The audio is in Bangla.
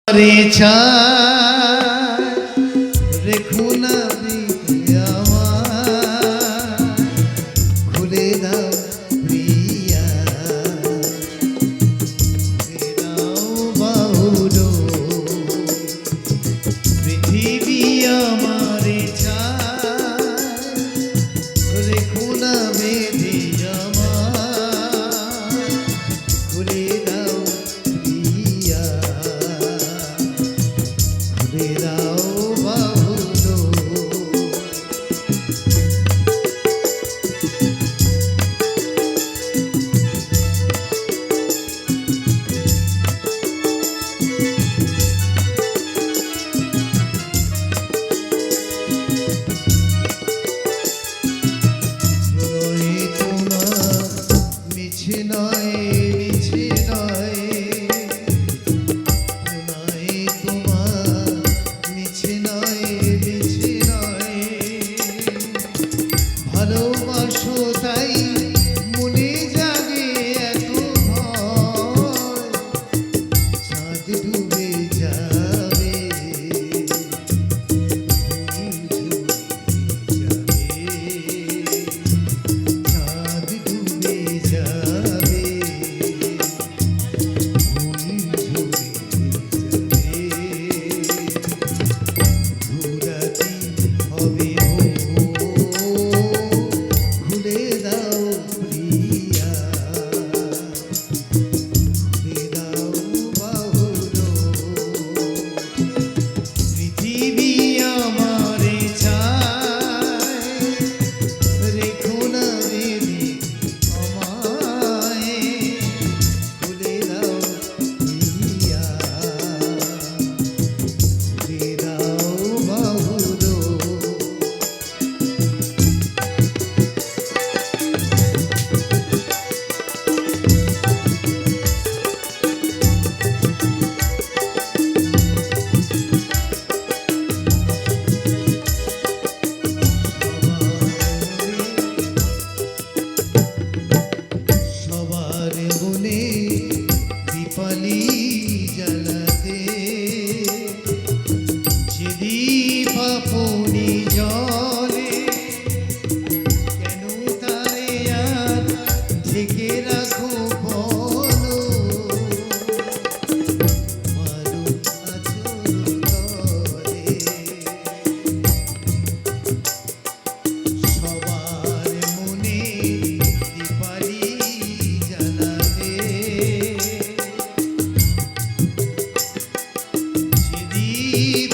রে চায় রেখো না দিতে আমার খুলে দাও প্রিয়া খুলে দাও বাহুলো পৃথিবী আমারে চায় রেখো না বেঁধে আমার খুলে দাও প্রিয়া খুলে দাও বাহুলো মিছে নয় মিছে নয় নয় তোমার মিছে নয় মিছে নয় ভালোবাসো তাই মনে জাগে এত ভয় চাঁদ ডুবে যাবে চাঁদ ডুবে যাবে ঘুরাতি হবে খুলে দাও প্রিয়া খুলে দাও বাহুলো পৃথিবী আমারে চায় রেখো না বেঁধে আমায় খুলে দাও প্রিয়া খুলে দাও বাহুলো সবার মনে দীপালি জ্বালাতে যে দীপ আপনি জলে কেন তারে আর ঢেকে রাখো বলো মারু আচল তলে সবার মনে দীপালি জ্বালাতে যে দীপ